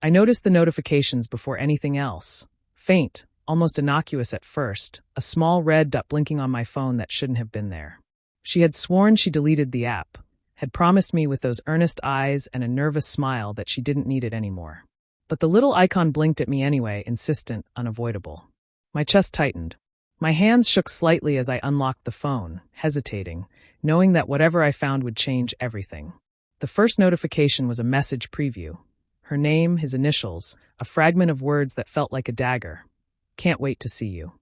I noticed the notifications before anything else. Faint, almost innocuous at first, a small red dot blinking on my phone that shouldn't have been there. She had sworn she deleted the app, had promised me with those earnest eyes and a nervous smile that she didn't need it anymore. But the little icon blinked at me anyway, insistent, unavoidable. My chest tightened. My hands shook slightly as I unlocked the phone, hesitating, knowing that whatever I found would change everything. The first notification was a message preview. Her name, his initials, a fragment of words that felt like a dagger. Can't wait to see you.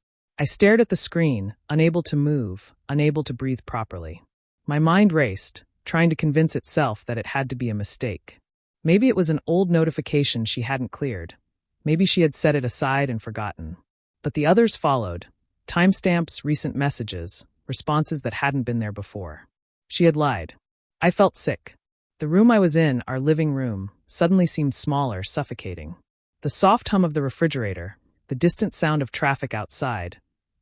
I stared at the screen, unable to move, unable to breathe properly. My mind raced, trying to convince itself that it had to be a mistake. Maybe it was an old notification she hadn't cleared. Maybe she had set it aside and forgotten. But the others followed. Timestamps, recent messages, responses that hadn't been there before. She had lied. I felt sick. The room I was in, our living room, suddenly seemed smaller, suffocating. The soft hum of the refrigerator, the distant sound of traffic outside,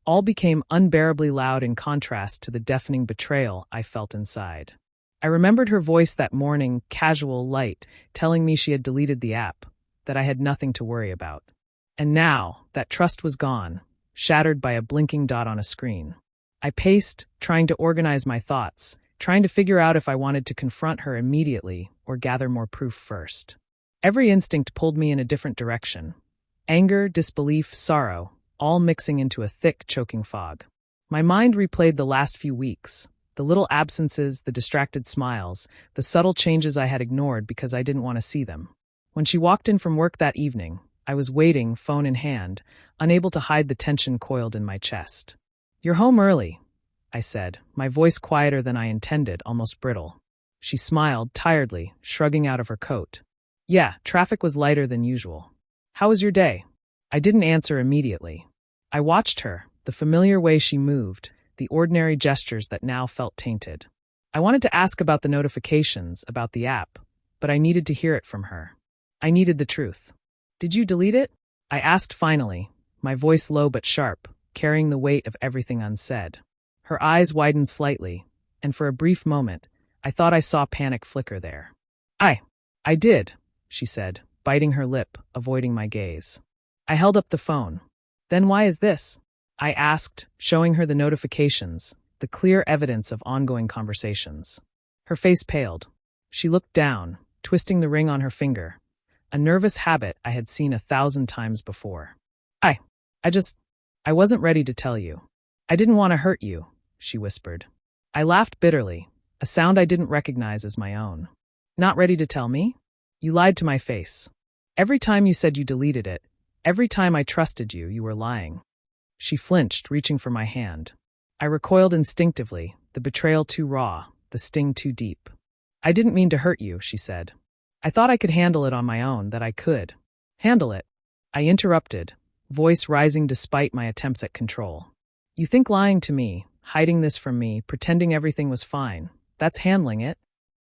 all became unbearably loud in contrast to the deafening betrayal I felt inside. I remembered her voice that morning, casual, light, telling me she had deleted the app, that I had nothing to worry about. And now, that trust was gone, shattered by a blinking dot on a screen. I paced, trying to organize my thoughts, trying to figure out if I wanted to confront her immediately or gather more proof first. Every instinct pulled me in a different direction. Anger, disbelief, sorrow, all mixing into a thick, choking fog. My mind replayed the last few weeks, the little absences, the distracted smiles, the subtle changes I had ignored because I didn't want to see them. When she walked in from work that evening, I was waiting, phone in hand, unable to hide the tension coiled in my chest. "You're home early," I said, my voice quieter than I intended, almost brittle. She smiled, tiredly, shrugging out of her coat. "Yeah, traffic was lighter than usual. How was your day?" I didn't answer immediately. I watched her, the familiar way she moved, the ordinary gestures that now felt tainted. I wanted to ask about the notifications, about the app, but I needed to hear it from her. I needed the truth. "Did you delete it?" I asked finally, my voice low but sharp, carrying the weight of everything unsaid. Her eyes widened slightly, and for a brief moment, I thought I saw panic flicker there. I did," she said, biting her lip, avoiding my gaze. I held up the phone. "Then why is this?" I asked, showing her the notifications, the clear evidence of ongoing conversations. Her face paled. She looked down, twisting the ring on her finger, a nervous habit I had seen 1,000 times before. I wasn't ready to tell you. I didn't want to hurt you," she whispered. I laughed bitterly, a sound I didn't recognize as my own. "Not ready to tell me? You lied to my face. Every time you said you deleted it, every time I trusted you, you were lying." She flinched, reaching for my hand. I recoiled instinctively, the betrayal too raw, the sting too deep. "I didn't mean to hurt you," she said. "I thought I could handle it on my own, that I could." "Handle it?" I interrupted, voice rising despite my attempts at control. "You think lying to me, hiding this from me, pretending everything was fine, that's handling it?"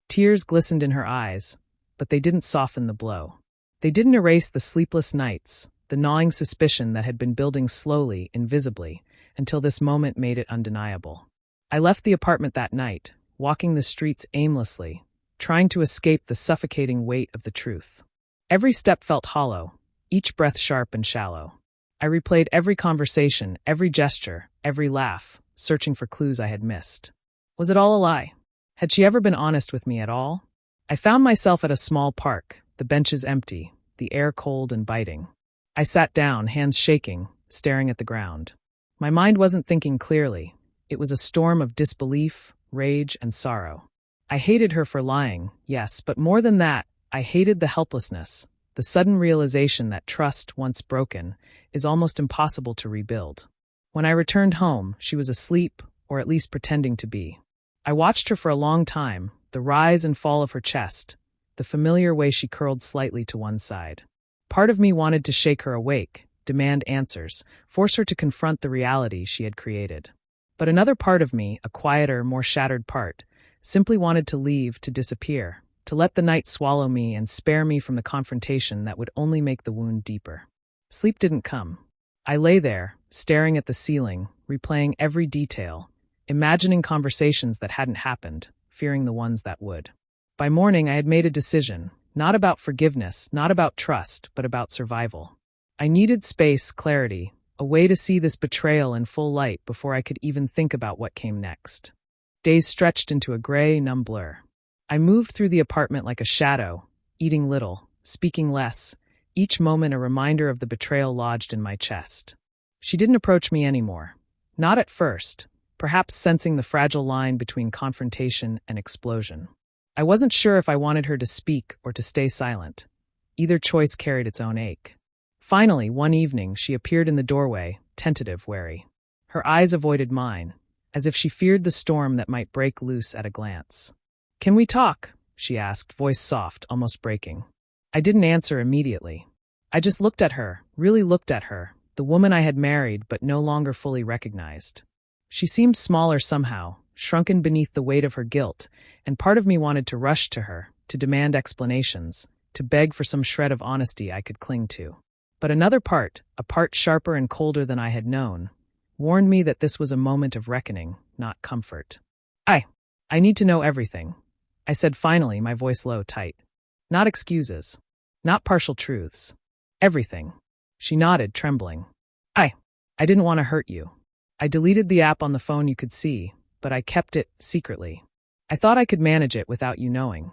Tears glistened in her eyes, but they didn't soften the blow. They didn't erase the sleepless nights, the gnawing suspicion that had been building slowly, invisibly, until this moment made it undeniable. I left the apartment that night, walking the streets aimlessly, trying to escape the suffocating weight of the truth. Every step felt hollow, each breath sharp and shallow. I replayed every conversation, every gesture, every laugh, searching for clues I had missed. Was it all a lie? Had she ever been honest with me at all? I found myself at a small park, the benches empty, the air cold and biting. I sat down, hands shaking, staring at the ground. My mind wasn't thinking clearly. It was a storm of disbelief, rage, and sorrow. I hated her for lying, yes, but more than that, I hated the helplessness, the sudden realization that trust, once broken, is almost impossible to rebuild. When I returned home, she was asleep, or at least pretending to be. I watched her for a long time, the rise and fall of her chest, the familiar way she curled slightly to one side. Part of me wanted to shake her awake, demand answers, force her to confront the reality she had created. But another part of me, a quieter, more shattered part, simply wanted to leave, to disappear, to let the night swallow me and spare me from the confrontation that would only make the wound deeper. Sleep didn't come. I lay there, staring at the ceiling, replaying every detail, imagining conversations that hadn't happened, fearing the ones that would. By morning, I had made a decision, Not about forgiveness, not about trust, but about survival. I needed space, clarity, a way to see this betrayal in full light before I could even think about what came next. Days stretched into a gray, numb blur. I moved through the apartment like a shadow, eating little, speaking less, each moment a reminder of the betrayal lodged in my chest. She didn't approach me anymore. Not at first, perhaps sensing the fragile line between confrontation and explosion. I wasn't sure if I wanted her to speak or to stay silent. Either choice carried its own ache. Finally, one evening, she appeared in the doorway, tentative, wary. Her eyes avoided mine, as if she feared the storm that might break loose at a glance. "Can we talk?" she asked, voice soft, almost breaking. I didn't answer immediately. I just looked at her, really looked at her, the woman I had married but no longer fully recognized. She seemed smaller somehow, shrunken beneath the weight of her guilt, and part of me wanted to rush to her, to demand explanations, to beg for some shred of honesty I could cling to. But another part, a part sharper and colder than I had known, warned me that this was a moment of reckoning, not comfort. I need to know everything," I said finally, my voice low, tight. "Not excuses. Not partial truths. Everything." She nodded, trembling. I didn't want to hurt you. I deleted the app on the phone you could see, but I kept it secretly. I thought I could manage it without you knowing.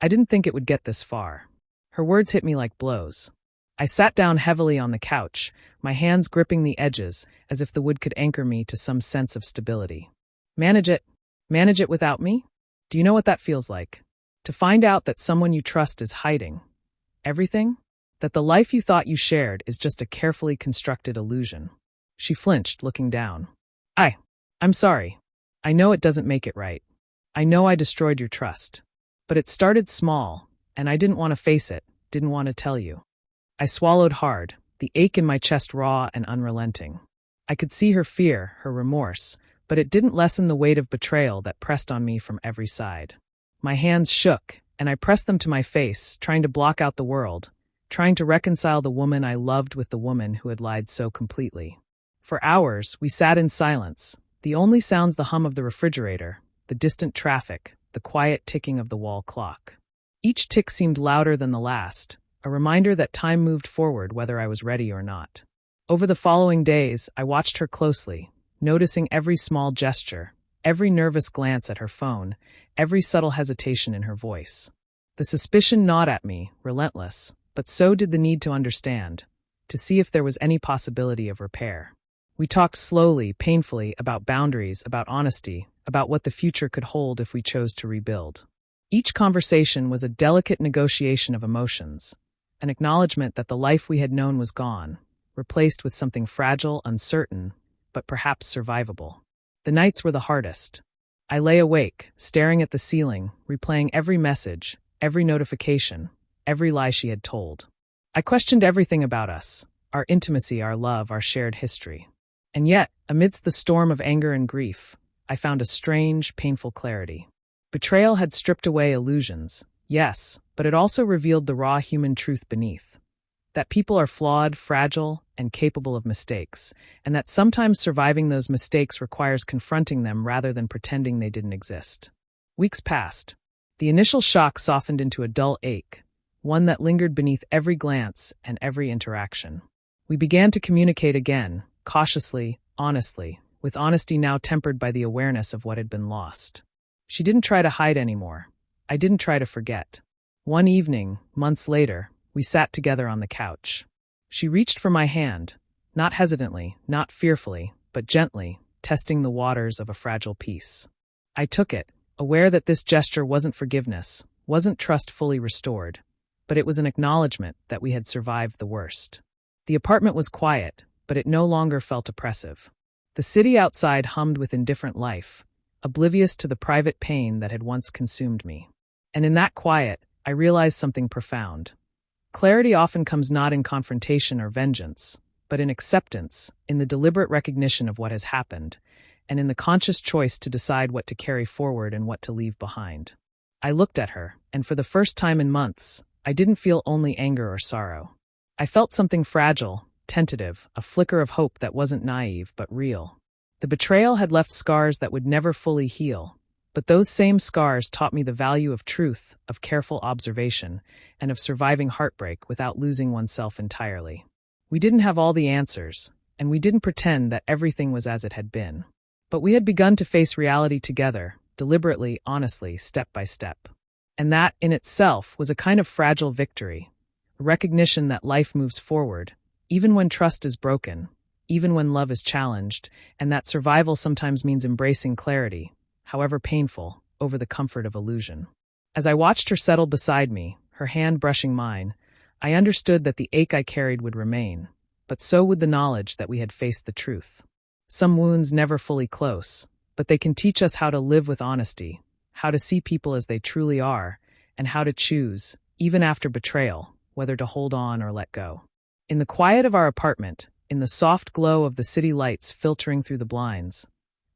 I didn't think it would get this far." Her words hit me like blows. I sat down heavily on the couch, my hands gripping the edges, as if the wood could anchor me to some sense of stability. Manage it? Manage it without me? Do you know what that feels like? To find out that someone you trust is hiding everything? That the life you thought you shared is just a carefully constructed illusion. She flinched, looking down. I'm sorry. I know it doesn't make it right. I know I destroyed your trust. But it started small, and I didn't want to face it, didn't want to tell you. I swallowed hard, the ache in my chest raw and unrelenting. I could see her fear, her remorse, but it didn't lessen the weight of betrayal that pressed on me from every side. My hands shook, and I pressed them to my face, trying to block out the world, trying to reconcile the woman I loved with the woman who had lied so completely. For hours, we sat in silence, the only sounds the hum of the refrigerator, the distant traffic, the quiet ticking of the wall clock. Each tick seemed louder than the last, a reminder that time moved forward whether I was ready or not. Over the following days, I watched her closely, noticing every small gesture, every nervous glance at her phone, every subtle hesitation in her voice. The suspicion gnawed at me, relentless, but so did the need to understand, to see if there was any possibility of repair. We talked slowly, painfully, about boundaries, about honesty, about what the future could hold if we chose to rebuild. Each conversation was a delicate negotiation of emotions, an acknowledgement that the life we had known was gone, replaced with something fragile, uncertain, but perhaps survivable. The nights were the hardest. I lay awake, staring at the ceiling, replaying every message, every notification, every lie she had told. I questioned everything about us, our intimacy, our love, our shared history. And yet, amidst the storm of anger and grief, I found a strange, painful clarity. Betrayal had stripped away illusions, yes, but it also revealed the raw human truth beneath. That people are flawed, fragile, and capable of mistakes, and that sometimes surviving those mistakes requires confronting them rather than pretending they didn't exist. Weeks passed. The initial shock softened into a dull ache, one that lingered beneath every glance and every interaction. We began to communicate again, cautiously, honestly, with honesty now tempered by the awareness of what had been lost. She didn't try to hide anymore. I didn't try to forget. One evening, months later, we sat together on the couch. She reached for my hand, not hesitantly, not fearfully, but gently, testing the waters of a fragile peace. I took it, aware that this gesture wasn't forgiveness, wasn't trust fully restored, but it was an acknowledgement that we had survived the worst. The apartment was quiet, but it no longer felt oppressive. The city outside hummed with indifferent life, oblivious to the private pain that had once consumed me. And in that quiet, I realized something profound. Clarity often comes not in confrontation or vengeance, but in acceptance, in the deliberate recognition of what has happened, and in the conscious choice to decide what to carry forward and what to leave behind. I looked at her, and for the first time in months, I didn't feel only anger or sorrow. I felt something fragile, tentative, a flicker of hope that wasn't naive but real. The betrayal had left scars that would never fully heal, But those same scars taught me the value of truth, of careful observation, and of surviving heartbreak without losing oneself entirely. We didn't have all the answers, and we didn't pretend that everything was as it had been. But we had begun to face reality together, deliberately, honestly, step by step. And that, in itself, was a kind of fragile victory, a recognition that life moves forward, even when trust is broken, even when love is challenged, and that survival sometimes means embracing clarity, however painful, over the comfort of illusion. As I watched her settle beside me, her hand brushing mine, I understood that the ache I carried would remain, but so would the knowledge that we had faced the truth. Some wounds never fully close, but they can teach us how to live with honesty, how to see people as they truly are, and how to choose, even after betrayal, whether to hold on or let go. In the quiet of our apartment, in the soft glow of the city lights filtering through the blinds,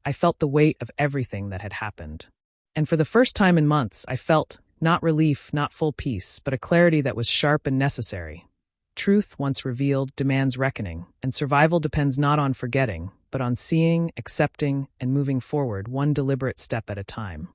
I felt the weight of everything that had happened. And for the first time in months, I felt, not relief, not full peace, but a clarity that was sharp and necessary. Truth, once revealed, demands reckoning, and survival depends not on forgetting, but on seeing, accepting, and moving forward one deliberate step at a time.